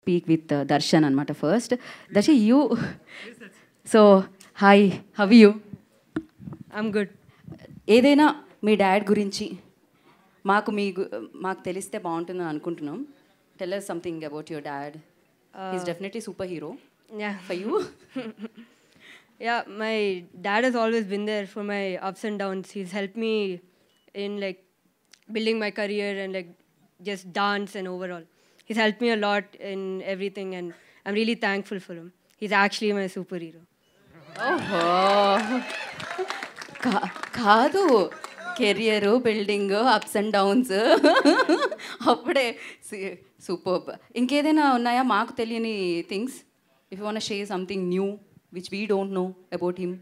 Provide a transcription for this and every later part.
speak with Darshan anamata first. Darshi, you. So, hi, how are you? I'm good. ఏదైనా మీ dad గురించి మాకు తెలిస్తే బాగుంటుందని అనుకుంటున్నాం. Tell us something about your dad. He's definitely superhero. Yeah. For you? Yeah, my dad has always been there for my ups and downs. He's helped me in like building my career and like just dance and overall. He's helped me a lot in everything and I'm really thankful for him. He's actually my superhero. ఓహో, కాదు, career building apps and downs అప్పుడే super. ఇంకేదైనా ఉన్నాయా మాకు తెలియని things? If you want to share something new which we don't know about him.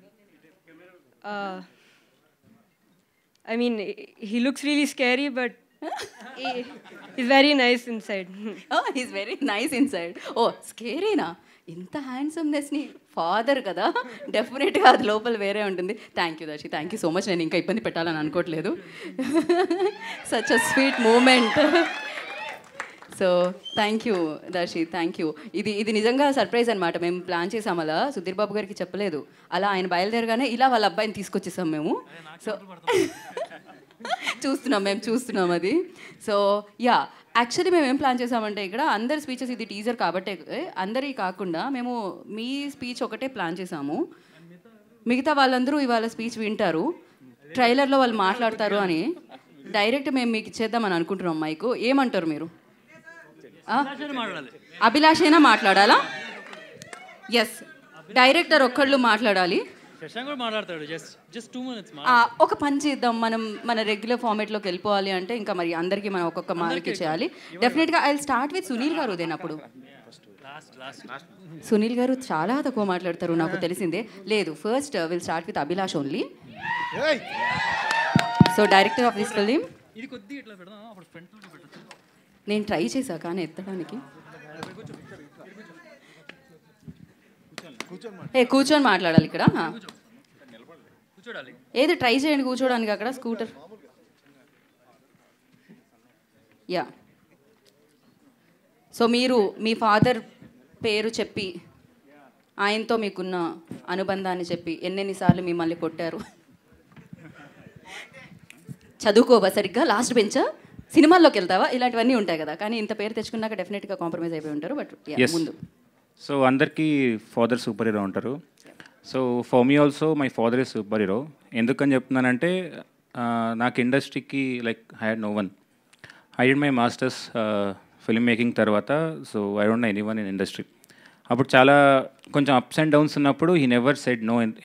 I mean, he looks really scary, but he's very nice inside. Is very nice inside. ఓ, స్కేరీనా? ఇంత హ్యాండ్సమ్నెస్ని father కదా, డెఫినెట్గా అది లోపల వేరే ఉంటుంది. Thank you Darshi, thank you so much. నేను ఇంకా ఇబ్బంది పెట్టాలని అనుకోవట్లేదు. Such a sweet moment. So thank you Darshi, thank you. ఇది నిజంగా సర్ప్రైజ్ అనమాట. మేము ప్లాన్ చేసాం, అలా సుధీర్ బాబు గారికి చెప్పలేదు. అలా ఆయన బయలుదేరగానే ఇలా వాళ్ళ అబ్బాయిని తీసుకొచ్చేసాం మేము. సో చూస్తున్నాం అది. సో యా, యాక్చువల్లీ మేము ఏం ప్లాన్ చేసామంటే, ఇక్కడ అందరి స్పీచెస్, ఇది టీజర్ కాబట్టి అందరి కాకుండా మేము మీ స్పీచ్ ఒకటే ప్లాన్ చేసాము. మిగతా వాళ్ళందరూ ఇవాళ స్పీచ్ వింటారు, ట్రైలర్లో వాళ్ళు మాట్లాడతారు అని డైరెక్ట్ మేము మీకు ఇచ్చేద్దామని అనుకుంటున్నాం మైకు. ఏమంటారు మీరు? అభిలాష్ అయినా మాట్లాడాలా? ఎస్, డైరెక్టర్ ఒక్కళ్ళు మాట్లాడాలి. ఒక పని చేద్దాం, మనం మన రెగ్యులర్ ఫార్మేట్లోకి వెళ్ళిపోవాలి అంటే ఇంకా మరి అందరికీ మనం ఒక్కొక్క మార్కి చేయాలి. డెఫినెట్గా I will start with Sunil గారు. దేనప్పుడు సునీల్ గారు చాలా తక్కువ మాట్లాడతారు, నాకు తెలిసిందే. లేదు, first will start with Abhilash only. So director of this film. నేను ట్రై చేశా కానీ ఎత్తడానికి. కూర్చొని మాట్లాడాలి ఇక్కడ. ఏది ట్రై చేయండి కూర్చోడానికి అక్కడ స్కూటర్. యా, సో మీరు మీ ఫాదర్ పేరు చెప్పి ఆయనతో మీకున్న అనుబంధాన్ని చెప్పి ఎన్నెన్నిసార్లు మిమ్మల్ని కొట్టారు? చదువుకోవా సరిగ్గా, లాస్ట్ బెంచా, సినిమాల్లోకి వెళ్తావా, ఇలాంటివన్నీ ఉంటాయి కదా. కానీ ఇంత పేరు తెచ్చుకున్నాక డెఫినెట్గా కాంప్రమైజ్ అయిపోయి ఉంటారు. బట్ ముందు సో అందరికీ ఫాదర్ సూపర్ హీరో ఉంటారు. So for me also my father is super hero. ఎందుకని చెప్తున్నానంటే, నాకు ఇండస్ట్రీకి like I had no one. I did my masters film making తర్వాత. So I don't know anyone in industry. అప్పుడు చాలా కొంచెం ups and downs ఉన్నప్పుడు he never said no